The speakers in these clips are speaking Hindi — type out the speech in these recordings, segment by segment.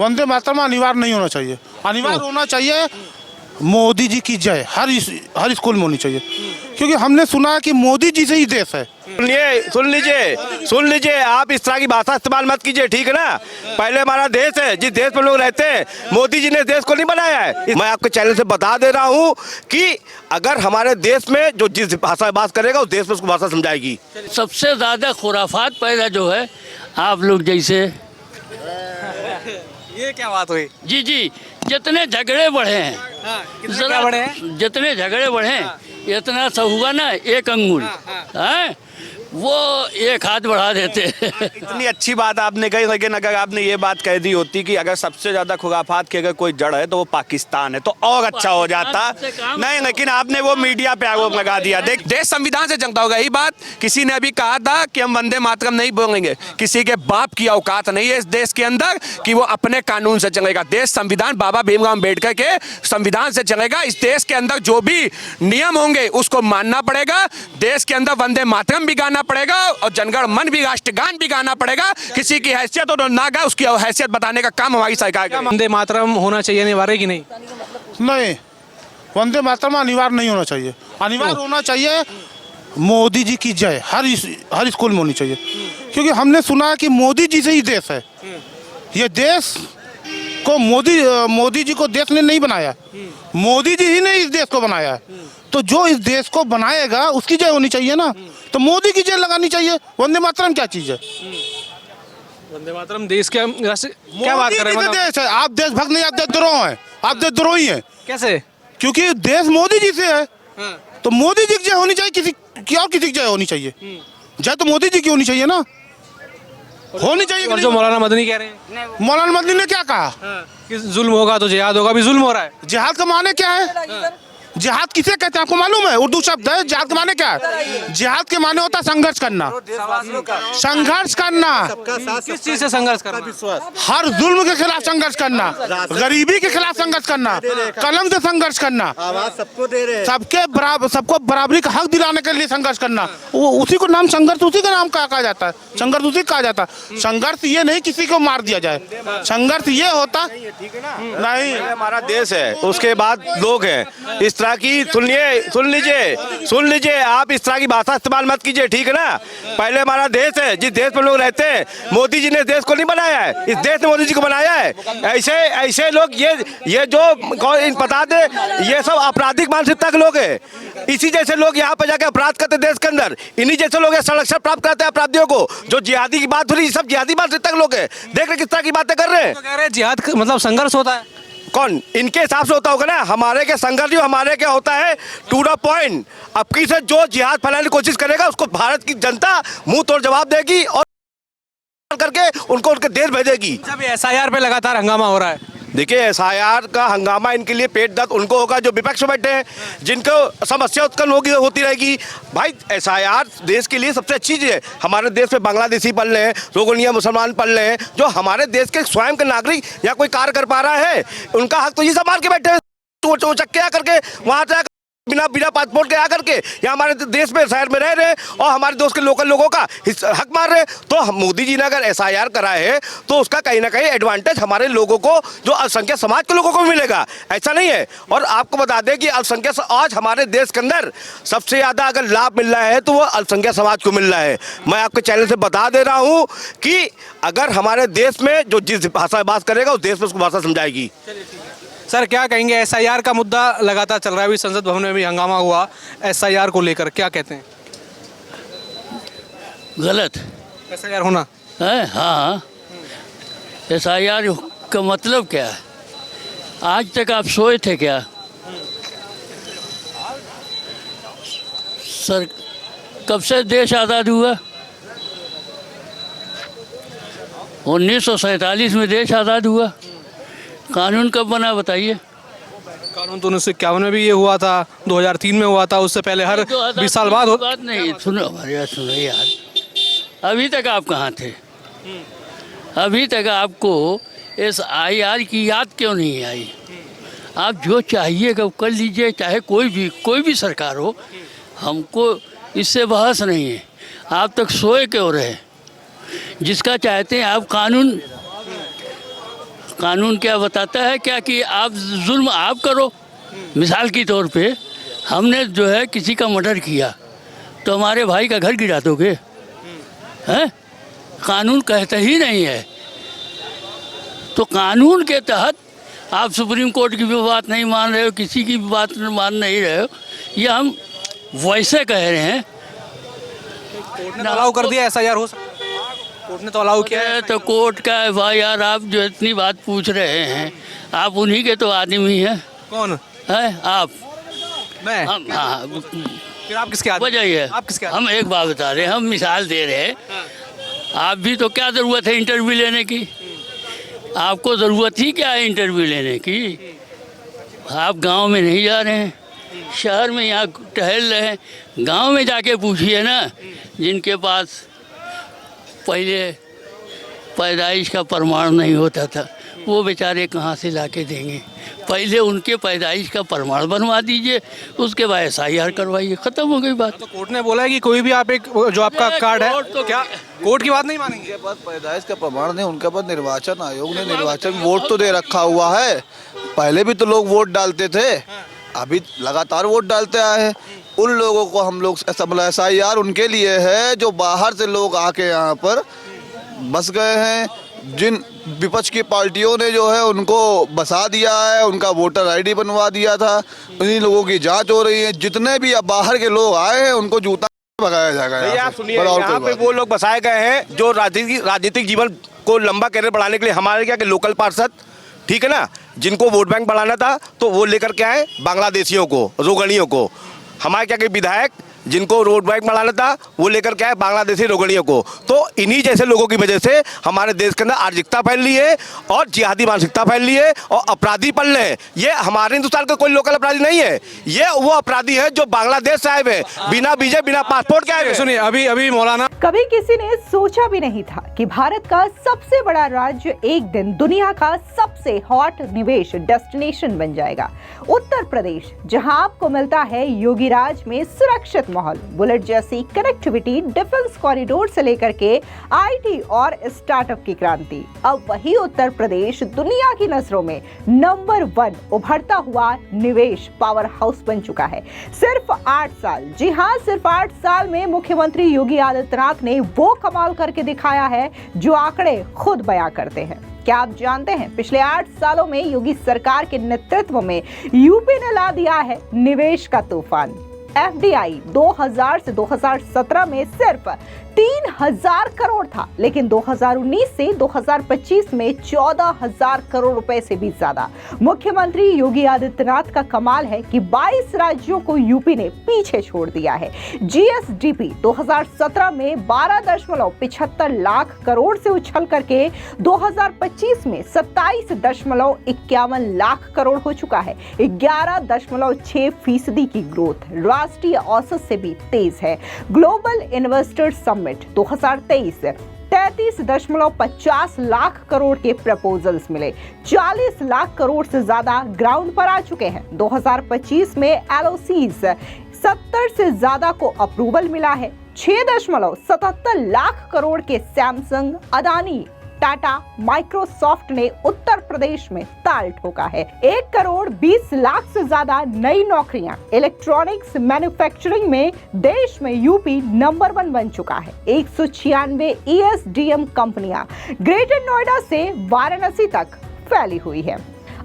वंदे मातरम अनिवार्य नहीं होना चाहिए, अनिवार्य होना चाहिए मोदी जी की जय हर स्कूल में होनी चाहिए, क्योंकि हमने सुना है कि मोदी जी से ही देश है। सुन लीजिए, आप इस तरह की भाषा इस्तेमाल मत कीजिए, ठीक है ना। पहले हमारा देश है, जिस देश में लोग रहते हैं, मोदी जी ने देश को नहीं बनाया है। मैं आपके चैनल से बता दे रहा हूँ कि अगर हमारे देश में जो जिस भाषा में बात करेगा उस देश में उसको भाषा समझाएगी। सबसे ज़्यादा खुराफात पैदा जो है आप लोग जैसे। ये क्या बात हुई? जी, जितने झगड़े बढ़े हैं, कितने क्या बढ़े हैं? जितने झगड़े बढ़े हैं, इतना सा हुआ ना एक अंगुल है वो एक हाथ बढ़ा देते। इतनी अच्छी बात आपने कही, लेकिन अगर आपने ये बात कह दी होती कि अगर सबसे ज्यादा खुराफात की अगर कोई जड़ है तो वो पाकिस्तान है, तो और अच्छा हो जाता। नहीं, लेकिन आपने वो मीडिया पे आरोप लगा दिया। देख, देश संविधान से चलता होगा। यही बात किसी ने अभी कहा था कि हम वंदे मातरम नहीं बोलेंगे। किसी के बाप की औकात नहीं है इस देश के अंदर कि वो अपने कानून से चलेगा। देश संविधान बाबा भीमराव अम्बेडकर के संविधान से चलेगा। इस देश के अंदर जो भी नियम होंगे उसको मानना पड़ेगा। देश के अंदर वंदे मातरम भी गाना पड़ेगा और जनगण मन भी, राष्ट्रगान भी गाना पड़ेगा। किसी की हैसियत और ना गाए उसकी हैसियत बताने का काम हमारी सरकार का। वंदे मातरम होना चाहिए अनिवार्य कि नहीं? नहीं, वंदे मातरम अनिवार्य नहीं होना चाहिए, अनिवार्य होना चाहिए मोदी जी की जय हर स्कूल में होनी चाहिए, क्योंकि हमने सुना है कि मोदी जी से ही देश है। ये देश को मोदी जी को देश ने नहीं बनाया, मोदी जी ही ने इस देश को बनाया है। तो जो इस देश को बनाएगा उसकी जय होनी चाहिए ना, तो मोदी की जय लगानी चाहिए। वंदे मातरम क्या चीज है? वंदे मातरम देश के क्या बात कर रहे हैं? देश है, आप देशभक्त नहीं, आप देशद्रोह हैं, आप देशद्रोही हैं। कैसे? क्योंकि देश मोदी जी से है, तो मोदी जी की जय होनी चाहिए। किसी की जय होनी चाहिए, जय तो मोदी जी की होनी चाहिए ना, होनी चाहिए। और जो मौलाना मदनी कह रहे हैं, मौलाना मदनी ने क्या कहा कि जुल्म होगा तो जिहाद होगा, अभी जुल्म हो रहा है। जिहाद का माने क्या है? जिहाद किसे कहते हैं आपको मालूम है? उर्दू शब्द है। जिहाद के माने क्या है? जिहाद के माने होता है संघर्ष करना, संघर्ष करना। किस चीज से संघर्ष करना? हर जुल्म के खिलाफ संघर्ष करना, गरीबी के खिलाफ संघर्ष करना, कलम से संघर्ष करना, सबको बराबरी का हक दिलाने के लिए संघर्ष करना। वो उसी को नाम संघर्ष, उसी का नाम कहा जाता है। संघर्ष उसी कहा जाता है। संघर्ष ये नहीं किसी को मार दिया जाए, संघर्ष ये होता नहीं। हमारा देश है, उसके बाद लोग हैं। इस तरह की सुन लीजिए, आप इस तरह की भाषा इस्तेमाल मत कीजिए, ठीक है ना। पहले हमारा देश है, जिस देश में लोग रहते हैं, मोदी जी ने देश को नहीं बनाया है, इस देश ने मोदी जी को बनाया है। ऐसे लोग ये जो बता दे, ये सब आपराधिक मानसिकता के लोग हैं। इसी जैसे लोग यहाँ पे जाके अपराध करते देश के अंदर, इन्हीं जैसे लोग संरक्षण प्राप्त करते हैं अपराधियों को। जो जिहादी की बात हो रही है, सब जिहादी मानसिकता के लोग हैं। देख रहे किस तरह की बातें कर रहे हैं। तो कह रहे हैं जिहाद मतलब संघर्ष होता है। कौन? इनके हिसाब से होता होगा ना। हमारे के संघर्ष जो हमारे क्या होता है टू द पॉइंट। अब की से जो जिहाद फैलाने की कोशिश करेगा उसको भारत की जनता मुंह तोड़ जवाब देगी और करके उनको उनके देश भेजेगी। जब SIR पे लगातार हंगामा हो रहा है, देखिए SIR का हंगामा इनके लिए पेट दर्द उनको होगा जो विपक्ष में बैठे हैं, जिनको समस्या उत्पन्न होती रहेगी। भाई SIR देश के लिए सबसे अच्छी चीज़ है। हमारे देश में बांग्लादेशी पढ़ रहे हैं, रोगनिया मुसलमान पढ़ रहे हैं, जो हमारे देश के स्वयं के नागरिक या कोई कार्य कर पा रहा है, उनका हक तो ये सब मार के बैठे हैं। चक्के करके वहाँ से बिना पासपोर्ट के आकर के या हमारे देश में शहर में रह रहे और हमारे देश के लोकल लोगों का हक मार रहे। तो मोदी जी ने अगर SIR कराए है तो उसका कहीं ना कहीं एडवांटेज हमारे लोगों को, जो अल्पसंख्यक समाज के लोगों को मिलेगा। ऐसा नहीं है। और आपको बता दें कि अल्पसंख्यक आज हमारे देश के अंदर सबसे ज़्यादा अगर लाभ मिल रहा है तो वो अल्पसंख्यक समाज को मिल रहा है। मैं आपके चैनल से बता दे रहा हूँ कि अगर हमारे देश में जो जिस भाषा में बात करेगा उस देश में उसको भाषा समझाएगी। सर क्या कहेंगे? SIR का मुद्दा लगातार चल रहा है, अभी संसद भवन में भी हंगामा हुआ SIR को लेकर, क्या कहते हैं? गलत SIR होना है। हाँ, SIR का मतलब क्या है? आज तक आप सोए थे क्या? सर कब से देश आज़ाद हुआ? 1947 में देश आज़ाद हुआ। कानून कब बना बताइए? कानून तो 1951 में भी ये हुआ था, 2003 में हुआ था, उससे पहले हर 20 साल बाद बात नहीं। सुनो हमारी बात सुनो यार, अभी तक आप कहाँ थे? अभी तक आपको SIR की याद क्यों नहीं आई? आप जो चाहिएगा वो कर लीजिए, चाहे कोई भी सरकार हो, हमको इससे बहस नहीं है। आप तक सोए क्यों रहे? जिसका चाहते हैं आप कानून क्या बताता है क्या कि आप जुल्म आप करो। मिसाल के तौर पे हमने जो है किसी का मर्डर किया तो हमारे भाई का घर गिरा दोगे? हैं? कानून कहता ही नहीं है। तो कानून के तहत आप सुप्रीम कोर्ट की भी बात नहीं मान रहे हो, किसी की भी बात मान नहीं रहे हो, ये हम वैसे कह रहे हैं। कोर्ट ने तो अलाउ कर दिया एसआईआर हो सकता है, कोर्ट ने तो अलाउ किया है। तो कोर्ट का एफआईआर आप जो इतनी बात पूछ रहे हैं, आप उन्हीं के तो आदमी हैं। कौन हैं आप? मैं? हाँ, फिर आप किसके आदमी? वजह ये आप किसके आदमी? हम एक बात बता रहे हैं, हम मिसाल दे रहे हैं। आप भी तो क्या ज़रूरत है इंटरव्यू लेने की? आपको ज़रूरत ही क्या है इंटरव्यू लेने की? आप गांव में नहीं जा रहे हैं, शहर में यहाँ टहल रहे हैं। गांव में जाके पूछिए ना, जिनके पास पहले पैदाइश का प्रमाण नहीं होता था, वो बेचारे कहाँ से लाके देंगे? पहले उनके पैदाइश का प्रमाण बनवा दीजिए, उसके बाद एसआईआर करवाइए, ख़त्म हो गई बात। तो कोर्ट ने बोला है कि कोई भी आप एक जो आपका कार्ड है, कोर्ट तो क्या कोर्ट की बात नहीं मानेंगे? उनके पास पैदाइश का प्रमाण नहीं, उनके पास निर्वाचन आयोग ने निर्वाचन वोट तो दे रखा हुआ है। पहले भी तो लोग वोट डालते थे, अभी लगातार वोट डालते आए हैं। उन लोगों को हम लोग एसआईआर उनके लिए है जो बाहर से लोग आके यहाँ पर बस गए हैं। जिन विपक्ष की पार्टियों ने जो है उनको बसा दिया है, उनका वोटर आईडी बनवा दिया था, उन्हीं लोगों की जांच हो रही है। जितने भी अब बाहर के लोग आए हैं उनको जूता भगाया जाएगा। भैया आप सुनिए, यहाँ पे वो लोग बसाए गए हैं जो राजनीतिक जीवन को लंबा कैरियर बढ़ाने के लिए, हमारे क्या कि लोकल पार्षद, ठीक है ना, जिनको वोट बैंक बढ़ाना था तो वो लेकर के आए बांग्लादेशियों को, रोगड़ियों को। हमारे क्या कि विधायक जिनको वोट बैंक बढ़ाना था वो लेकर के आए बांग्लादेशी रोगड़ियों को। तो इन्हीं जैसे लोगों की वजह से हमारे देश के अंदर अराजकता फैल रही है और जिहादी मानसिकता फैल रही है और अपराधी पल रहे हैं। ये हमारे हिंदुस्तान का कोई लोकल अपराधी नहीं है, ये वो अपराधी है जो बांग्लादेश से आए हुए, बिना वीजे बिना पासपोर्ट के आए हुए। सुनिए, अभी मौलाना, कभी किसी ने सोचा भी नहीं था कि भारत का सबसे बड़ा राज्य एक दिन दुनिया का सबसे हॉट निवेश डेस्टिनेशन बन जाएगा। उत्तर प्रदेश, जहां आपको मिलता है योगी राज में सुरक्षित माहौल, बुलेट जैसी कनेक्टिविटी, डिफेंस कॉरिडोर से लेकर के आईटी और स्टार्टअप की क्रांति। अब वही उत्तर प्रदेश दुनिया की नजरों में नंबर 1 उभरता हुआ निवेश पावर हाउस बन चुका है। सिर्फ 8 साल, जी हाँ, सिर्फ 8 साल में मुख्यमंत्री योगी आदित्यनाथ ने वो कमाल करके दिखाया है जो आंकड़े खुद बयां करते हैं। क्या आप जानते हैं, पिछले 8 सालों में योगी सरकार के नेतृत्व में यूपी ने ला दिया है निवेश का तूफान। एफडीआई 2000 से 2017 में सिर्फ 3000 करोड़ था, लेकिन 2019 से 2025 में 14000 करोड़ रुपए से भी ज्यादा। मुख्यमंत्री योगी आदित्यनाथ का कमाल है कि 22 राज्यों को यूपी ने पीछे छोड़ दिया है। जीएसडीपी 2017 में 12.75 लाख करोड़ से उछल करके 2025 में 27.51 लाख करोड़ हो चुका है। 11.6% की ग्रोथ राष्ट्रीय औसत से भी तेज है। Global investor summit 2023 33.50 lakh crore के प्रपोजल्स मिले, 40 लाख करोड़ से ज्यादा ग्राउंड पर आ चुके हैं। 2025 में एलओसीज 70 से ज्यादा को अप्रूवल मिला है। 6.77 लाख करोड़ के सैमसंग, अदानी, टाटा, माइक्रोसॉफ्ट ने उत्तर प्रदेश में ताल ठोका है। 1 करोड़ 20 लाख से ज्यादा नई नौकरियां इलेक्ट्रॉनिक्स मैन्युफैक्चरिंग में देश में यूपी नंबर 1 बन चुका है। 196 ESDM कंपनियां ग्रेटर नोएडा से वाराणसी तक फैली हुई है।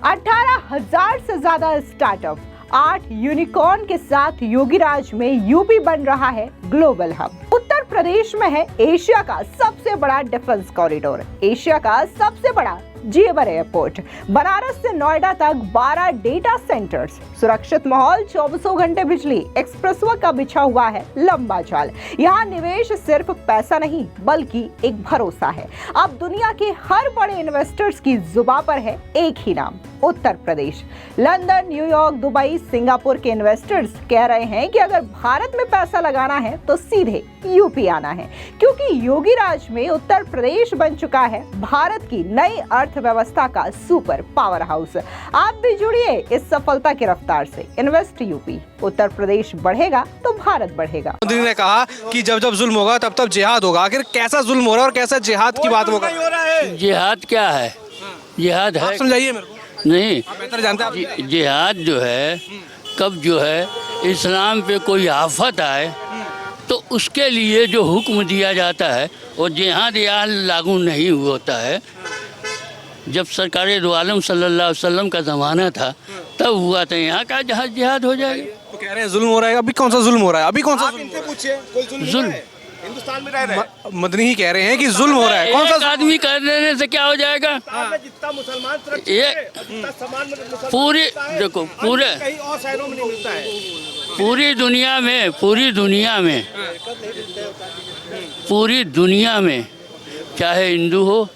18,000 से ज्यादा स्टार्टअप, 8 यूनिकॉर्न के साथ योगीराज में यूपी बन रहा है ग्लोबल हब। उत्तर प्रदेश में है एशिया का सबसे बड़ा डिफेंस कॉरिडोर, एशिया का सबसे बड़ा जेवर एयरपोर्ट, बनारस से नोएडा तक 12 डेटा सेंटर्स, सुरक्षित माहौल, 24 घंटे बिजली, एक्सप्रेसवे का बिछा हुआ है लंबा जाल। यहाँ निवेश सिर्फ पैसा नहीं बल्कि एक भरोसा है। अब दुनिया के हर बड़े इन्वेस्टर्स की जुबान पर है एक ही नाम, Uttar Pradesh. London, New York, Dubai, Singapore के इन्वेस्टर्स कह रहे हैं कि अगर भारत में पैसा लगाना है तो सीधे यूपी आना है, क्योंकि योगी राज में उत्तर प्रदेश बन चुका है भारत की नई अर्थव्यवस्था का सुपर पावर हाउस। आप भी जुड़िए इस सफलता की रफ्तार से। इन्वेस्ट यूपी, उत्तर प्रदेश बढ़ेगा तो भारत बढ़ेगा। मोदी ने कहा कि जब जब जुल्म होगा तब जिहाद होगा। आखिर कैसा जुल्म हो रहा है और कैसा जिहाद की बात होगा? जिहाद क्या है? जिहाद आप है समझाइए मेरे को, नहीं। आप बेहतर जानते हैं आप। जिहाद जो है कब जो है इस्लाम पे कोई आफत आए तो उसके लिए जो हुक्म दिया जाता है वो जिहाद यहाँ लागू नहीं होता है। जब सरकार दो आलम सल्लल्लाहु अलैहि वसल्लम का ज़माना था तब हुआ था, यहाँ का जहाँ जिहाद हो जाएगा। तो कह रहे हैं जुल्म हो रहा है, अभी कौन सा जुल्म हो रहा है? अभी कौन सा जुल्म हो रहा पूछिए कोई जुल्म जुल्म हिंदुस्तान में रह रहे हैं। है? मदनी ही कह रहे हैं कि जुल्म हो रहा है, कौन सा एक आदमी कर देने से क्या हो जाएगा? जितना मुसलमान सुरक्षित ये है, जितना समान मुसलमान पूरी मिलता है, देखो पूरे कहीं और शहरों में नहीं मिलता है। पूरी दुनिया में चाहे हिंदू हो,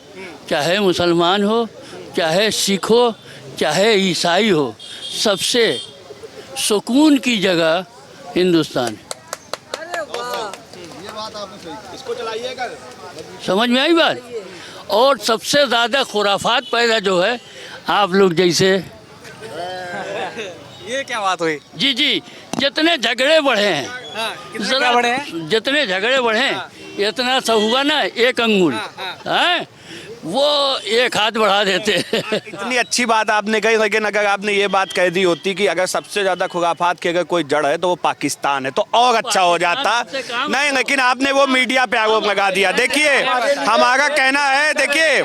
चाहे मुसलमान हो, चाहे सिख हो, चाहे ईसाई हो, सबसे सुकून की जगह हिंदुस्तान है। इसको चलाइएगा। समझ में आई बात? और सबसे ज़्यादा खुराफात पैदा जो है आप लोग जैसे, ये क्या बात हुई? जी जी, जितने झगड़े बढ़े हैं, कितने क्या बड़े हैं? जितने झगड़े बढ़े हैं इतना सा हुआ ना एक अंगुल है वो एक हाथ बढ़ा देते इतनी अच्छी बात आपने कही, लेकिन अगर आपने ये बात कह दी होती कि अगर सबसे ज्यादा खुराफात की अगर कोई जड़ है तो वो पाकिस्तान है तो और अच्छा हो जाता। नहीं, लेकिन आपने वो मीडिया पे आरोप लगा दिया। देखिए हमारा कहना है, देखिए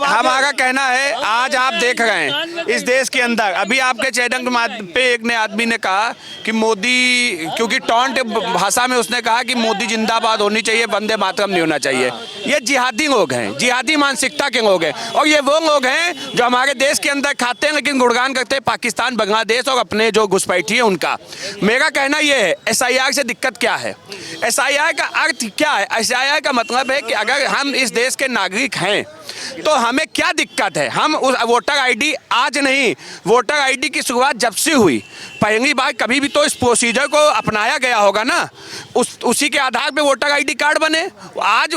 हमारा कहना है, आज आप देख रहे हैं इस देश के अंदर अभी आपके चैनल पे एक ने आदमी ने कहा कि मोदी, क्योंकि टॉन्ट भाषा में उसने कहा कि मोदी जिंदाबाद होनी चाहिए, वंदे मातरम नहीं होना चाहिए। ये जिहादी लोग हैं, जिहादी मानसिकता के लोग हैं, और ये वो लोग हैं जो हमारे देश के अंदर खाते हैं लेकिन गुणगान करते हैं पाकिस्तान, बांग्लादेश और अपने जो घुसपैठी है उनका। मेरा कहना ये है, SIR से दिक्कत क्या है? SIR का अर्थ क्या है? SIR का मतलब है कि अगर हम इस देश के नागरिक हैं तो हमें क्या दिक्कत है? हम उस वोटर ID आज नहीं, वोटर ID की शुरुआत जब से हुई, पहली बार कभी भी तो इस प्रोसीजर को अपनाया गया होगा ना, उसी के आधार पे वोटर ID कार्ड बने। आज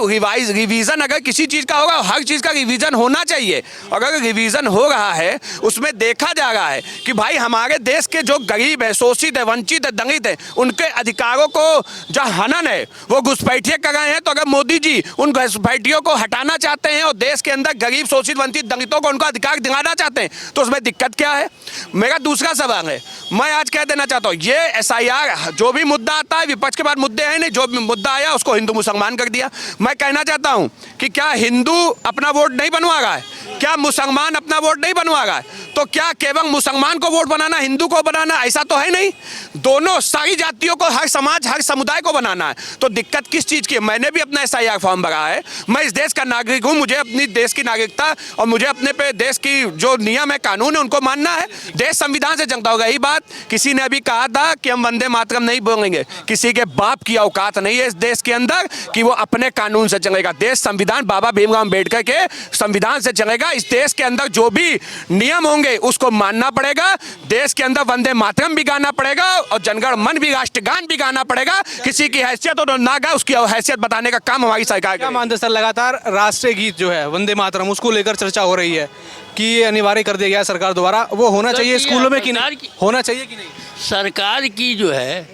रिवीजन अगर किसी चीज़ का होगा, हर चीज़ का रिवीजन होना चाहिए। अगर रिवीजन हो रहा है उसमें देखा जा रहा है कि भाई हमारे देश के जो गरीब है, शोषित है, वंचित है, दलित है, उनके अधिकारों को जो हनन है वो घुसपैठिए कर रहे हैं। तो अगर मोदी जी उन घुसपैठियों को हटाना चाहते हैं और देश के अंदर गरीब, शोषित, वंचित, दलितों को उनका अधिकार दिलाना चाहते हैं तो उसमें दिक्कत क्या है? मेरा दूसरा सवाल है, मैं आज कह देना चाहता हूँ, ये SIR जो भी मुद्दा आता है, विपक्ष के बाद मुद्दे हैं नहीं, जो भी मुद्दा आया उसको हिंदू मुसलमान कर दिया। मैं कहना चाहता हूँ कि क्या हिंदू अपना वोट नहीं बनवा रहा है? क्या मुसलमान अपना वोट नहीं बनवा रहा है? तो क्या केवल मुसलमान को वोट बनाना, हिंदू को बनाना, ऐसा तो है नहीं। दोनों सारी जातियों को, हर समाज, हर समुदाय को बनाना है। तो दिक्कत किस चीज़ की है? मैंने भी अपना SIR फॉर्म भरा है, मैं इस देश का नागरिक हूँ, मुझे अपनी देश की नागरिकता और मुझे अपने पे देश की जो नियम है, कानून है, उनको मानना है। देश संविधान से चलता होगा। यही बात किसी ने अभी कहा था कि हम वंदे मातरम नहीं बोलेंगे, किसी के बाप की औकात नहीं है इस देश के अंदर कि वो अपने कानून से चलेगा। देश संविधान बाबा भीमराव अम्बेडकर के संविधान से चलेगा। इस देश के अंदर जो भी नियम होंगे उसको मानना पड़ेगा। देश के अंदर वंदे मातरम भी गाना पड़ेगा और जनगण मन भी, राष्ट्रगान भी गाना पड़ेगा। किसी की हैसियत और ना गा, उसकी हैसियत बताने का काम हमारी सरकार क्या का। मानते सर, लगातार राष्ट्रीय गीत जो है वंदे मातरम, उसको लेकर चर्चा हो रही है कि ये अनिवार्य कर दिया गया है सरकार द्वारा, वो होना चाहिए स्कूलों में कि नहीं? होना चाहिए कि नहीं? सरकार की जो है,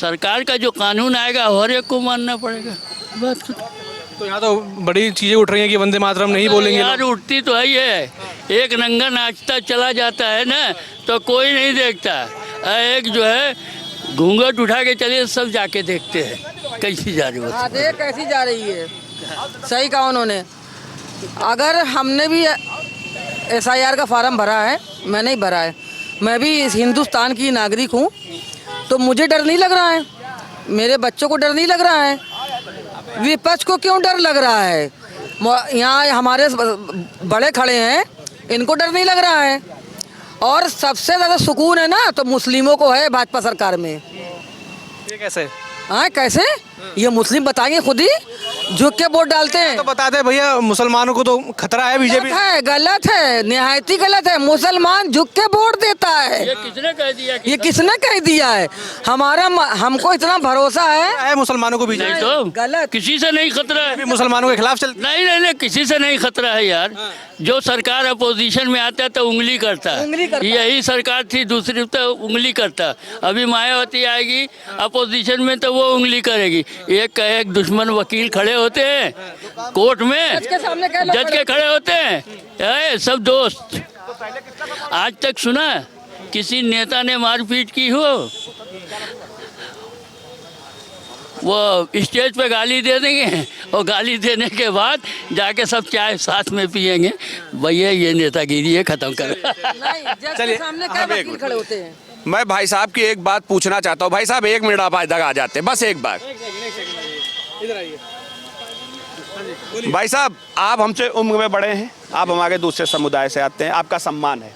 सरकार का जो कानून आएगा हर एक को मानना पड़ेगा। बात तो यहाँ तो बड़ी चीजें उठ रही हैं कि वंदे मातरम नहीं बोलेंगे यार, लोग। उठती तो है ही है। एक नंगा नाचता चला जाता है ना तो कोई नहीं देखता, एक जो है घूंघट उठा के चलिए सब जाके देखते हैं कैसी जा रही है। देख कैसी जा रही है। सही कहा उन्होंने। अगर हमने भी SIR का फार्म भरा है, मैंने ही भरा है, मैं भी इस हिंदुस्तान की नागरिक हूँ, तो मुझे डर नहीं लग रहा है, मेरे बच्चों को डर नहीं लग रहा है। विपक्ष को क्यों डर लग रहा है? यहाँ हमारे बड़े खड़े हैं, इनको डर नहीं लग रहा है। और सबसे ज़्यादा सुकून है ना तो मुस्लिमों को है भाजपा सरकार में। ये कैसे? हाँ कैसे? ये मुस्लिम बताएंगे खुद ही, झुक के वोट डालते हैं। तो बताते हैं भैया, मुसलमानों को तो खतरा है बीजेपी। गलत है, निहायत ही गलत है। मुसलमान झुक के वोट देता है। ये किसने कह दिया? ये किसने कह दिया है? हमको इतना भरोसा है मुसलमानों को बीजेपी नहीं तो गलत। किसी से नहीं खतरा है। मुसलमानों के खिलाफ चल। नहीं, किसी से नहीं खतरा है यार। जो सरकार अपोजिशन में आता है तो उंगली करता है। यही सरकार थी दूसरी तो उंगली करता। अभी मायावती आएगी अपोजिशन में तो वो उंगली करेगी। एक का एक दुश्मन वकील खड़े होते हैं कोर्ट में, जज के सामने क्या लोग जज के खड़े होते हैं, सब दोस्त। आज तक सुना किसी नेता ने मारपीट की हो? वो स्टेज पे गाली दे देंगे और गाली देने के बाद जाके सब चाय साथ में पिएंगे। भैया ये नेतागिरी है, खत्म करो। नहीं, जज के सामने क्या वकील खड़े होते हैं? मैं भाई साहब की एक बात पूछना चाहता हूँ। भाई साहब 1 मिनट आप इधर आ जाते हैं, बस एक बार। इधर आइए। भाई साहब आप हमसे उम्र में बड़े हैं, आप हमारे दूसरे समुदाय से आते हैं, आपका सम्मान है।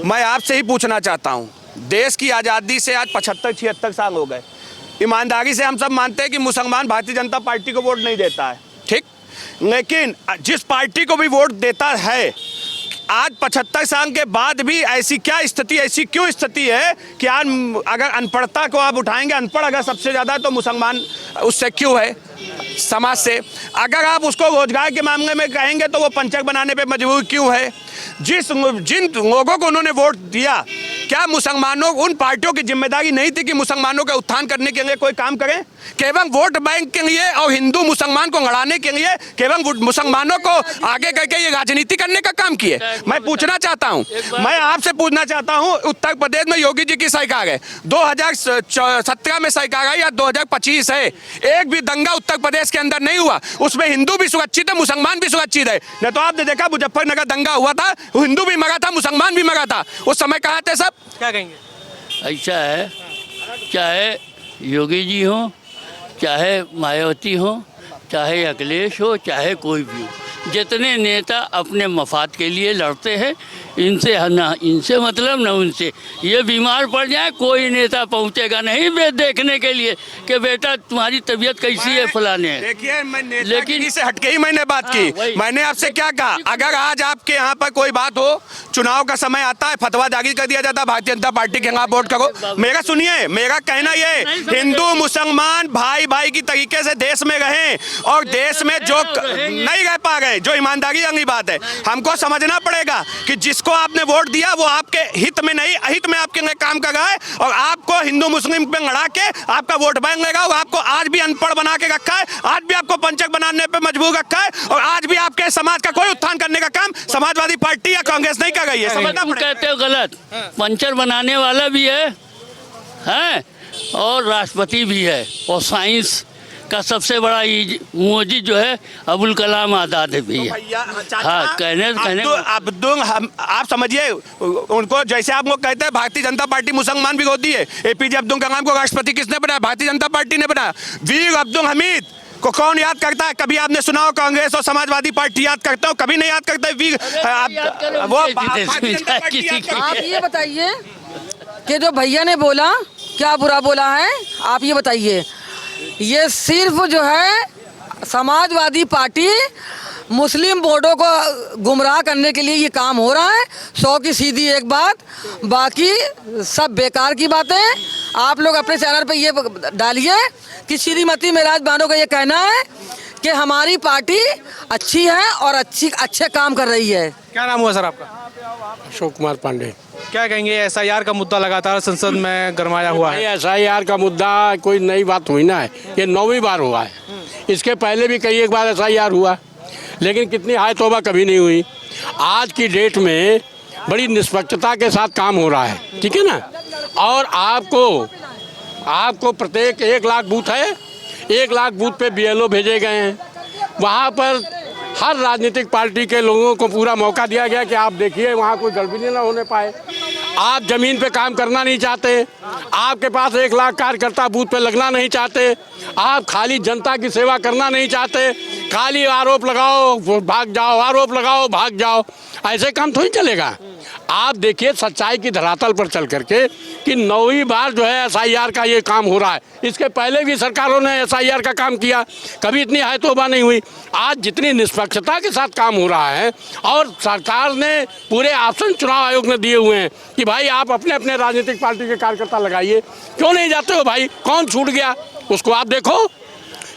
मैं आपसे ही पूछना चाहता हूँ, देश की आज़ादी से आज 75-76 साल हो गए। ईमानदारी से हम सब मानते हैं कि मुसलमान भारतीय जनता पार्टी को वोट नहीं देता है, ठीक, लेकिन जिस पार्टी को भी वोट देता है आज 75 साल के बाद भी ऐसी क्या स्थिति, ऐसी क्यों स्थिति है कि आज अगर अनपढ़ता को आप उठाएंगे, अनपढ़ अगर सबसे ज़्यादा तो मुसलमान उससे क्यों है समाज से। अगर आप उसको रोजगार के मामले में कहेंगे तो वो पंचक बनाने पे मजबूर क्यों है। जिन लोगों को उन्होंने वोट दिया, क्या मुसलमानों, उन पार्टियों की जिम्मेदारी नहीं थी कि मुसलमानों का उत्थान करने के लिए कोई काम करें? केवल वोट बैंक के लिए और हिंदू मुसलमान को लड़ाने के लिए केवल मुसलमानों को आगे करके ये राजनीति करने का काम किए। मैं पूछना चाहता हूँ, मैं आपसे पूछना चाहता हूँ, उत्तर प्रदेश में योगी जी की सरकार है, 2017 में सरकार है या 2025 है, एक भी दंगा उत्तर प्रदेश के अंदर नहीं हुआ। उसमें हिंदू भी सुरक्षित है, मुसलमान भी सुरक्षित है। नहीं तो आपने देखा मुजफ्फरनगर दंगा हुआ था, हिंदू भी मरा था, मुसलमान भी मरा था, उस समय कहाँ थे सब? क्या कहेंगे? ऐसा है, चाहे योगी जी हो, चाहे मायावती हो, चाहे अखिलेश हो, चाहे कोई भी हो, जितने नेता अपने मफाद के लिए लड़ते हैं, इनसे ना इनसे मतलब ना उनसे। ये बीमार पड़ जाए कोई नेता पहुंचेगा नहीं देखने के लिए कि बेटा तुम्हारी तबीयत कैसी है फलाने। देखिए मैं लेकिन से हटके ही मैंने बात की। मैंने आपसे क्या कहा, अगर आज आपके यहाँ पर कोई बात हो, चुनाव का समय आता है, फतवा जारी कर दिया जाता है भारतीय जनता पार्टी के खिलाफ वोट करो। मेरा सुनिए, मेरा कहना ये, हिंदू मुसलमान भाई भाई की तरीके से देश में रहें, और देश में जो नहीं रह पा रहे, जो ईमानदारी वाली बात है, हमको समझना पड़ेगा कि जिसको आपने वोट दिया वो आपके हित में नहीं अहित में आपके लिए काम कर रहा है, और आपको हिंदू मुस्लिम पे लड़ा के आपका वोट बैंक लेगा, और आपको आज भी अनपढ़ बना के रखा है, आज भी आपको पंचक बनाने पे मजबूर रखा है, और आज भी आपके समाज का कोई उत्थान करने का काम समाजवादी पार्टी या कांग्रेस नहीं कर रही है। समझना तुम कहते हो गलत, पंचर बनाने वाला भी है और राष्ट्रपति भी है, और साइंस का सबसे बड़ा मोदी जो है अबुल कलाम आजाद है भैया। हाँ, कहने अब्दुल आप समझिए उनको, जैसे आप लोग कहते हैं भारतीय जनता पार्टी मुसलमान विरोधी है, एपीजे अब्दुल कलाम को राष्ट्रपति किसने बनाया? भारतीय जनता पार्टी ने बनाया। वीर अब्दुल हमीद को कौन याद करता है? कभी आपने सुना हो कांग्रेस और समाजवादी पार्टी याद करता हो? कभी नहीं याद करता। वीर वो आप ये बताइए कि जो भैया ने बोला क्या बुरा बोला है, आप ये बताइए। ये सिर्फ जो है समाजवादी पार्टी मुस्लिम वोटों को गुमराह करने के लिए ये काम हो रहा है। 100 की सीधी एक बात, बाकी सब बेकार की बातें। आप लोग अपने चैनल पे ये डालिए कि श्रीमती मेराज बानो का ये कहना है कि हमारी पार्टी अच्छी है और अच्छे काम कर रही है। क्या नाम हुआ सर आपका? अशोक कुमार पांडे। क्या कहेंगे, एसआईआर का मुद्दा लगातार संसद में गरमाया हुआ है? एसआईआर का मुद्दा कोई नई बात हुई ना है, ये 9वीं बार हुआ है। इसके पहले भी कई एक बार एसआईआर हुआ, लेकिन कितनी हाय तौबा कभी नहीं हुई। आज की डेट में बड़ी निष्पक्षता के साथ काम हो रहा है, ठीक है ना। और आपको प्रत्येक 1 लाख बूथ है, 1 लाख बूथ पे बीएलओ भेजे गए हैं। वहाँ पर हर राजनीतिक पार्टी के लोगों को पूरा मौका दिया गया कि आप देखिए वहाँ कोई गड़बड़ी ना होने पाए। आप ज़मीन पे काम करना नहीं चाहते, आपके पास 1 लाख कार्यकर्ता बूथ पे लगना नहीं चाहते, आप खाली जनता की सेवा करना नहीं चाहते, खाली आरोप लगाओ भाग जाओ, आरोप लगाओ भाग जाओ, ऐसे काम थोड़ी चलेगा। आप देखिए सच्चाई की धरातल पर चल करके कि 9वीं बार जो है एसआईआर का ये काम हो रहा है। इसके पहले भी सरकारों ने एसआईआर का काम किया, कभी इतनी हाय तौबा नहीं हुई। आज जितनी निष्पक्षता के साथ काम हो रहा है, और सरकार ने पूरे ऑप्शन चुनाव आयोग ने दिए हुए हैं कि भाई आप अपने अपने राजनीतिक पार्टी के कार्यकर्ता लगाइए। क्यों नहीं जाते हो भाई? कौन छूट गया उसको आप देखो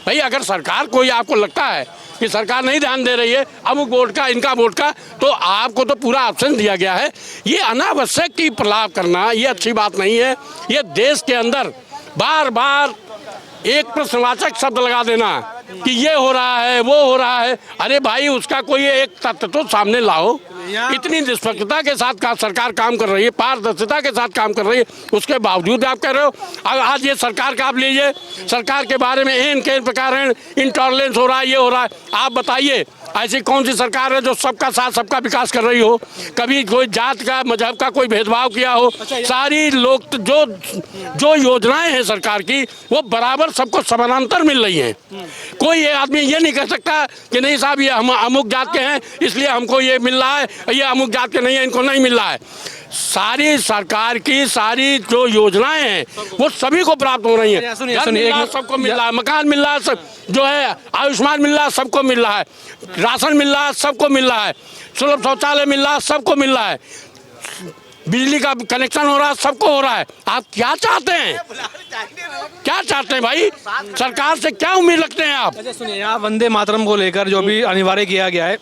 भाई। अगर सरकार कोई आपको लगता है कि सरकार नहीं ध्यान दे रही है अमुक वोट का, इनका वोट का, तो आपको तो पूरा ऑप्शन दिया गया है। ये अनावश्यक की प्रलाप करना ये अच्छी बात नहीं है। ये देश के अंदर बार बार एक प्रश्नवाचक शब्द लगा देना कि ये हो रहा है, वो हो रहा है। अरे भाई, उसका कोई एक तथ्य तो सामने लाओ। इतनी निष्पक्षता के साथ का सरकार काम कर रही है, पारदर्शिता के साथ काम कर रही है, उसके बावजूद आप कह रहे हो। आज ये सरकार का आप लीजिए, सरकार के बारे में एन के प्रकार इंटॉलरेंस हो रहा है, ये हो रहा है। आप बताइए ऐसी कौन सी सरकार है जो सबका साथ सबका विकास कर रही हो, कभी कोई जात का मजहब का कोई भेदभाव किया हो। सारी लोग जो योजनाएं हैं सरकार की वो बराबर सबको समानांतर मिल रही हैं। कोई आदमी ये नहीं कह सकता कि नहीं साहब ये हम अमुक जात के हैं इसलिए हमको ये मिल रहा है, ये अमुक जात के नहीं है इनको नहीं मिल रहा है। सारी सरकार की सारी जो योजनाएं हैं वो सभी को प्राप्त हो रही हैं। सबको मिल रहा है, मकान मिल रहा है, सब जो है आयुष्मान मिल रहा है, सबको मिल रहा है, राशन मिल रहा है, सबको मिल रहा है, सुलभ शौचालय मिल रहा है, सबको मिल रहा है, बिजली का कनेक्शन हो रहा है, सबको हो रहा है। आप क्या चाहते हैं, क्या चाहते हैं भाई? सरकार से क्या उम्मीद रखते हैं आप? सुनिए, यहाँ वंदे मातरम को लेकर जो भी अनिवार्य किया गया है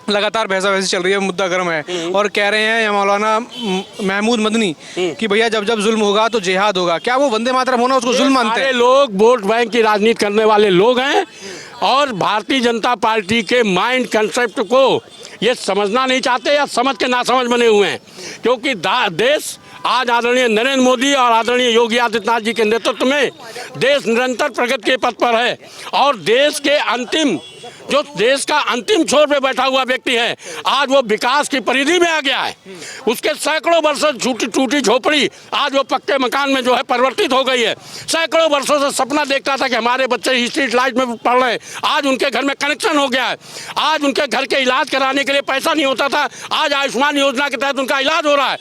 लगातार बहसाबहसी चल रही है, मुद्दा गर्म है और कह रहे हैं मौलाना महमूद मदनी कि भैया जब जब जुल्म होगा तो जिहाद होगा। क्या वो वंदे मातरम होना उसको जुल्म मानते हैं? लोग वोट बैंक की राजनीति करने वाले लोग हैं और भारतीय जनता पार्टी के माइंड कंसेप्ट को ये समझना नहीं चाहते या समझ के नासमझ बने हुए हैं। क्योंकि देश आज आदरणीय नरेंद्र मोदी और आदरणीय योगी आदित्यनाथ जी के नेतृत्व में देश निरंतर प्रगति के पथ पर है और देश के देश का अंतिम छोर पे बैठा हुआ व्यक्ति है, आज वो विकास की परिधि में आ गया है। उसके सैकड़ों वर्षों टूटी झोपड़ी आज वो पक्के मकान में जो है परिवर्तित हो गई है। सैकड़ों वर्षों से सपना देखता था कि हमारे बच्चे स्ट्रीट लाइट में पढ़ रहे हैं, आज उनके घर में कनेक्शन हो गया है। आज उनके घर के इलाज कराने के लिए पैसा नहीं होता था, आज आयुष्मान योजना के तहत उनका इलाज हो रहा है।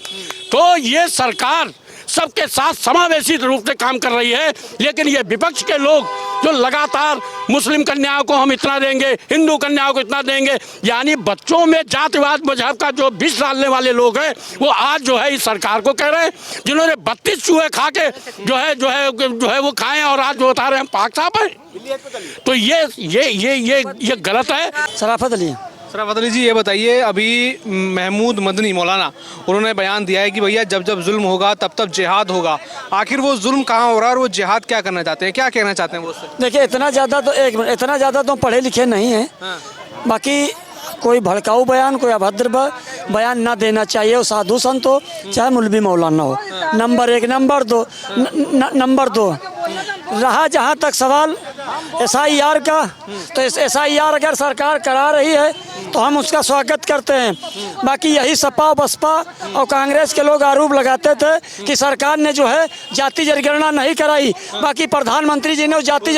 तो ये सरकार सबके साथ समावेशी रूप से काम कर रही है, लेकिन ये विपक्ष के लोग जो लगातार मुस्लिम कन्याओं को हम इतना देंगे, हिंदू कन्याओं को इतना देंगे, यानी बच्चों में जातिवाद मजहब का जो विष डालने वाले लोग हैं वो आज जो है इस सरकार को कह रहे हैं, जिन्होंने 32 चूहे खा के जो है वो खाएं और आज जो बता रहे हैं हम पाक साहब हैं। तो ये गलत है। शराफत अली जी, ये बताइए, अभी महमूद मदनी मौलाना उन्होंने बयान दिया है कि भैया जब जब जुल्म होगा तब तब जिहाद होगा। आखिर वो जुल्म कहाँ हो रहा है और वो जिहाद क्या करना चाहते हैं, क्या कहना चाहते हैं वो उससे? देखिए, इतना ज़्यादा तो पढ़े लिखे नहीं हैं। बाकी कोई भड़काऊ बयान, कोई अभद्र बयान ना देना चाहिए। वो साधु संत हो चाहे मौलवी मौलाना हो। नंबर 1। नंबर 2 रहा जहाँ तक सवाल SIR का, तो SIR अगर सरकार करा रही है तो हम उसका स्वागत करते हैं। बाकी यही सपा बसपा और कांग्रेस के लोग आरोप लगाते थे कि सरकार ने जो है जाति जनगणना नहीं कराई। बाकी प्रधानमंत्री जी ने जाति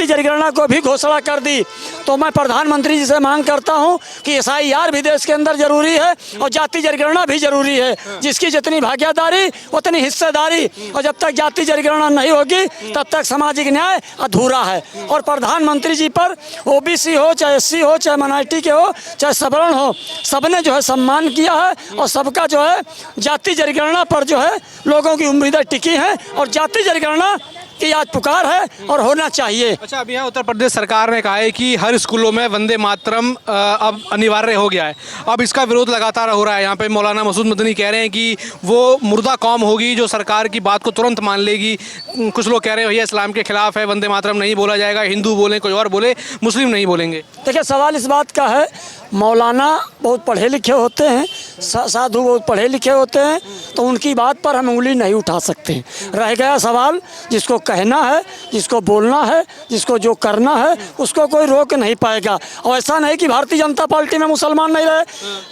जनगणना को भी घोषणा कर दी। तो मैं प्रधानमंत्री जी से मांग करता हूं कि SIR भी देश के अंदर जरूरी है और जाति जनगणना भी जरूरी है। जिसकी जितनी भागीदारी उतनी हिस्सेदारी, और जब तक जाति जनगणना नहीं होगी तब तक सामाजिक न्याय अधूरा है। और प्रधानमंत्री जी पर OBC हो चाहे SC हो चाहे माइनॉरिटी के हो चाहे सवर्ण हो, सबने जो है सम्मान किया है और सबका जो है जाति जनगणना पर जो है लोगों की उम्मीदें टिकी हैं और जाति जनगणना की आज पुकार है और होना चाहिए। अच्छा, अभी यहाँ उत्तर प्रदेश सरकार ने कहा है कि हर स्कूलों में वंदे मातरम अब अनिवार्य हो गया है। अब इसका विरोध लगातार हो रहा है। यहाँ पे मौलाना मसूद मदनी कह रहे हैं कि वो मुर्दा कौम होगी जो सरकार की बात को तुरंत मान लेगी। कुछ लोग कह रहे हैं भैया इस्लाम के खिलाफ है, वंदे मातरम नहीं बोला जाएगा, हिंदू बोले कोई और बोले, मुस्लिम नहीं बोलेंगे। देखिए, सवाल इस बात का है, मौलाना बहुत पढ़े लिखे होते हैं, साधु बहुत पढ़े लिखे होते हैं, तो उनकी बात पर हम उंगली नहीं उठा सकते। रह गया सवाल जिसको कहना है, जिसको बोलना है, जिसको जो करना है, उसको कोई रोक नहीं पाएगा। और ऐसा नहीं कि भारतीय जनता पार्टी में मुसलमान नहीं रहे,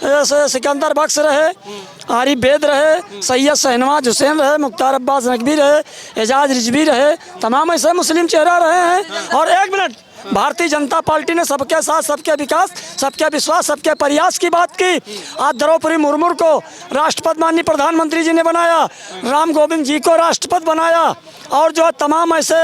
जैसे सिकंदर बख्श रहे, आरिफ बेद रहे, सैयद शहनवाज हुसैन रहे, मुख्तार अब्बास नकवी रहे, एजाज रिजवी रहे, तमाम ऐसे मुस्लिम चेहरा रहे हैं। और 1 मिनट, भारतीय जनता पार्टी ने सबके साथ सबके विकास, सबके विश्वास, सबके प्रयास की बात की। आज द्रौपदी मुर्मू को राष्ट्रपति माननीय प्रधानमंत्री जी ने बनाया, राम गोविंद जी को राष्ट्रपति बनाया, और जो है तमाम ऐसे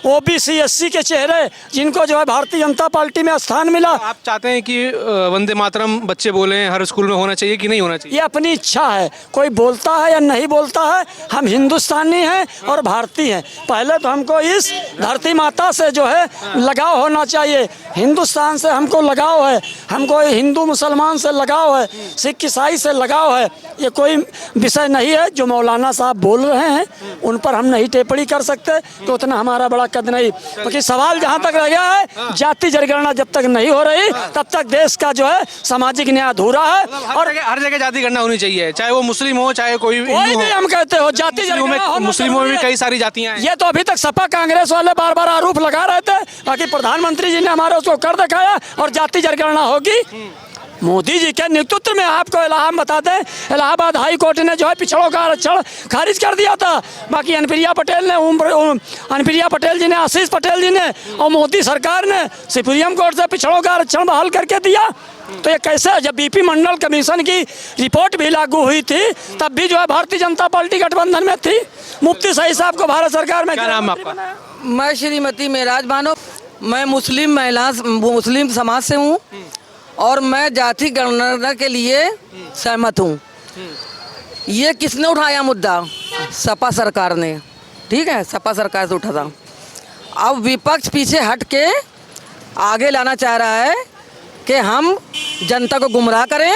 OBC SC के चेहरे जिनको जो है भारतीय जनता पार्टी में स्थान मिला। आप चाहते हैं कि वंदे मातरम बच्चे बोलें, हर स्कूल में होना चाहिए कि नहीं होना चाहिए? ये अपनी इच्छा है, कोई बोलता है या नहीं बोलता है, हम हिंदुस्तानी हैं और भारतीय हैं। पहले तो हमको इस धरती माता से जो है लगाव होना बोलना चाहिए। हिंदुस्तान से हमको लगाव है, हमको हिंदू मुसलमान से लगाव है, सिख ईसाई से लगाव है। ये कोई विषय नहीं है। जो मौलाना साहब बोल रहे हैं उन पर हम नहीं टिप्पणी कर सकते, तो उतना हमारा बड़ा कद नहीं। क्योंकि सवाल जहाँ तक रह गया है, जाति जनगणना जब तक नहीं हो रही तब तक देश का जो है सामाजिक न्याय अधूरा है। और हर जगह जाति गणना होनी चाहिए, चाहे वो मुस्लिम हो चाहे कोई कोई भी हम कहते हो जाति मुस्लिमों में भी कई सारी जातियां हैं। ये तो अभी तक सपा कांग्रेस वाले बार बार आरोप लगा रहे थे, बाकी प्रधानमंत्री जी ने हमारे उसको कर दिखाया और जाति जनगणना होगी। मोदी जी के नेतृत्व में आपको इलाहाबाद बता दें, इलाहाबाद हाई कोर्ट ने जो है पिछड़ों का आरक्षण खारिज कर दिया था। बाकी अनुप्रिया पटेल जी ने, आशीष पटेल जी ने और मोदी सरकार ने सुप्रीम कोर्ट से पिछड़ों का आरक्षण बहाल करके दिया। तो ये कैसे, जब बीपी मंडल कमीशन की रिपोर्ट भी लागू हुई थी तब भी जो है भारतीय जनता पार्टी गठबंधन में थी। मुफ्ती सईद साहब को भारत सरकार में क्या नाम आपका? मैं श्रीमती मेराज बानो, मैं मुस्लिम समाज से हूँ और मैं जाति गणना के लिए सहमत हूँ। ये किसने उठाया मुद्दा? सपा सरकार ने, ठीक है, सपा सरकार से उठा था। अब विपक्ष पीछे हट के आगे लाना चाह रहा है कि हम जनता को गुमराह करें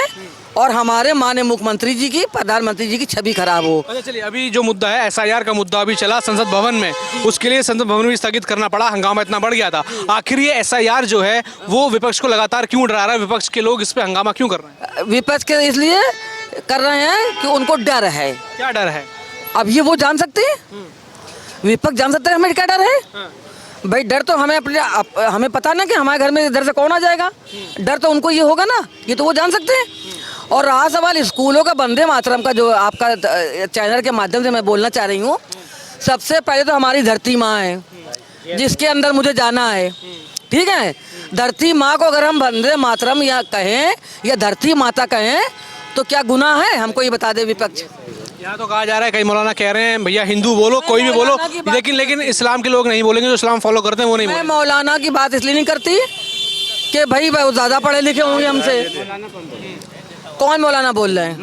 और हमारे माननीय मुख्यमंत्री जी की, प्रधानमंत्री जी की छवि खराब हो। अच्छा चलिए, अभी जो मुद्दा है एसआईआर का मुद्दा अभी चला संसद भवन में, उसके लिए संसद भवन भी स्थगित करना पड़ा, हंगामा इतना बढ़ गया था। आखिर ये एसआईआर जो है वो विपक्ष को लगातार क्यों डरा रहा है? विपक्ष के लोग इस पे हंगामा क्यों कर रहे हैं? विपक्ष के इसलिए कर रहे हैं कि उनको डर है। क्या डर है? अब ये वो जान सकते हैं, विपक्ष जान सकते हैं हमें क्या डर है। भाई डर तो हमें पता ना कि हमारे घर में इधर से कौन आ जाएगा। डर तो उनको ये होगा ना, ये तो वो जान सकते हैं। और रहा सवाल स्कूलों का वंदे मातरम का, जो आपका चैनल के माध्यम से मैं बोलना चाह रही हूँ, सबसे पहले तो हमारी धरती माँ है जिसके अंदर मुझे जाना है, ठीक है। धरती माँ को अगर हम वंदे मातरम या कहें या धरती माता कहें तो क्या गुनाह है? हमको ये बता दे विपक्ष। यहाँ तो कहा जा रहा है, कई मौलाना कह रहे हैं भैया हिंदू बोलो, कोई भी बोलो, लेकिन इस्लाम के लोग नहीं बोलेंगे, जो इस्लाम फॉलो करते हैं वो नहीं बोलेंगे। मैं मौलाना की बात इसलिए नहीं करती कि भाई वो ज़्यादा पढ़े लिखे होंगे हमसे। कौन मौलाना बोल रहे हैं?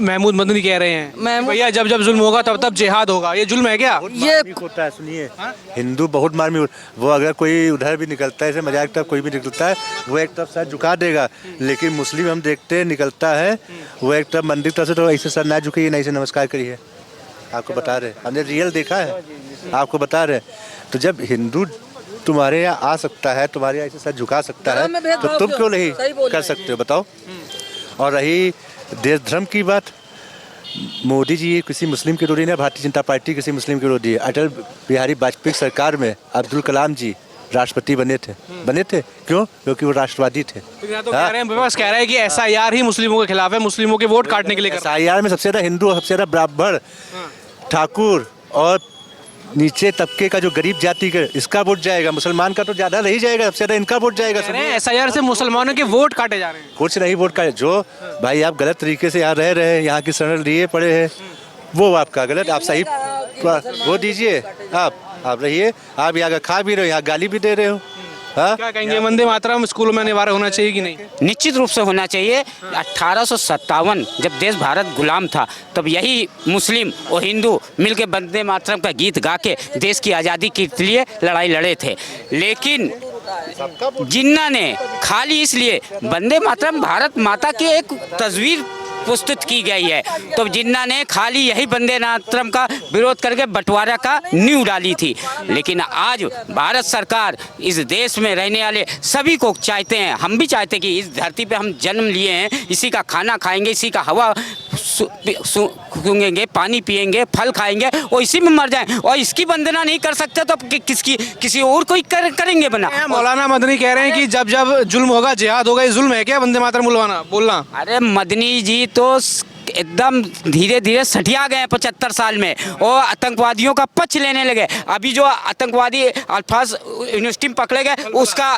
महमूद मदनी कह रहे हैं भैया जब जब जुल्म होगा तब तब जिहाद होगा। ये जुल्म है क्या? ये होता है, सुनिए, हिंदू बहुत मार्मिक, वो अगर कोई उधर भी निकलता है, ऐसे मजाक तरफ कोई भी निकलता है, वो एक तरफ सर झुका देगा, लेकिन मुस्लिम हम देखते हैं निकलता है वो एक तरफ मंदिर तरफ से तो ऐसे सर ना झुकिए, नहीं से नमस्कार करिए। आपको बता रहे, हमने रियल देखा है, आपको बता रहे। तो जब हिंदू तुम्हारे यहाँ आ सकता है, तुम्हारे यहाँ ऐसे सर झुका सकता है, तो तुम क्यों नहीं कर सकते हो? बताओ। और रही देश धर्म की बात, मोदी जी किसी मुस्लिम के विरोधी नहीं, भारतीय जनता पार्टी किसी मुस्लिम के विरोधी है। अटल बिहारी वाजपेयी सरकार में अब्दुल कलाम जी राष्ट्रपति बने थे। क्यों? क्योंकि वो राष्ट्रवादी थे। तो कह रहे हैं, विपक्ष कह रहा है कि एसआईआर ही मुस्लिमों के खिलाफ है, मुसलिमों के वोट काटने के लिए। एसआईआर में सबसे ज़्यादा हिंदू, सबसे ज़्यादा ब्राह्मण, ठाकुर और नीचे तबके का जो गरीब जाति का, इसका वोट जाएगा। मुसलमान का तो ज्यादा नहीं जाएगा, सबसे ज्यादा इनका वोट जाएगा। एसआईआर से मुसलमानों के वोट काटे जा रहे हैं। कुछ नहीं वोट काटे, जो भाई आप गलत तरीके से यहाँ रह रहे हैं, यहाँ की शरण लिए पड़े हैं, वो आपका गलत, आप सही वो दीजिए। आप रहिए, आप यहाँ का खा भी रहे हो, यहाँ गाली भी दे रहे हो। क्या कहेंगे, वंदे मातरम स्कूलों में अनिवार्य होना चाहिए कि नहीं? निश्चित रूप से होना चाहिए। 1857 जब देश भारत गुलाम था, तब यही मुस्लिम और हिंदू मिलकर वंदे मातरम का गीत गा के देश की आज़ादी के लिए लड़ाई लड़े थे। लेकिन जिन्ना ने खाली इसलिए वंदे मातरम भारत माता की एक तस्वीर प्रस्तुत की गई है, तो जिन्ना ने खाली यही वंदे मातरम का विरोध करके बंटवारा का नींव डाली थी। लेकिन आज भारत सरकार इस देश में रहने वाले सभी को चाहते हैं, हम भी चाहते हैं कि इस धरती पे हम जन्म लिए हैं, इसी का खाना खाएंगे, इसी का हवा सूंघेंगे, पानी पिएंगे, फल खाएंगे और इसी में मर जाएं, और इसकी वंदना नहीं कर सकते तो किसी और कोई करेंगे बना। मौलाना मदनी कह रहे हैं कि जब जब जुल्म होगा जिहाद होगा। ये जुल्म है क्या वंदे मातरम बोलना? अरे मदनी जी तो एकदम धीरे धीरे सठिया गए 75 साल में, और आतंकवादियों का पक्ष लेने लगे। अभी जो आतंकवादी अल्फाज यूनिवर्सिटी में पकड़े गए, उसका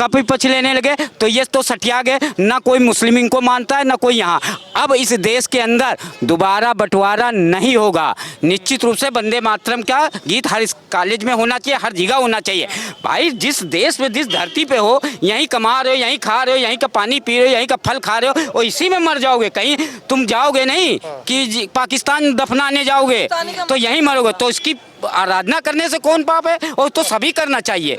भी पक्ष लेने लगे, तो ये तो सठिया गए। ना कोई मुस्लिम को मानता है, ना कोई यहाँ। अब इस देश के अंदर दोबारा बंटवारा नहीं होगा। निश्चित रूप से वंदे मातरम का गीत हर कॉलेज में होना चाहिए, हर जगह होना चाहिए। भाई जिस देश में, जिस धरती पे हो, यहीं कमा रहे हो, यहीं खा रहे हो, यहीं का पानी पी रहे हो, यहीं का फल खा रहे हो, और इसी में मर जाओगे। कहीं तुम जाओगे नहीं कि पाकिस्तान दफनाने जाओगे, तो यहीं मरोगे। तो इसकी आराधना करने से कौन पाप है? और तो सभी करना चाहिए।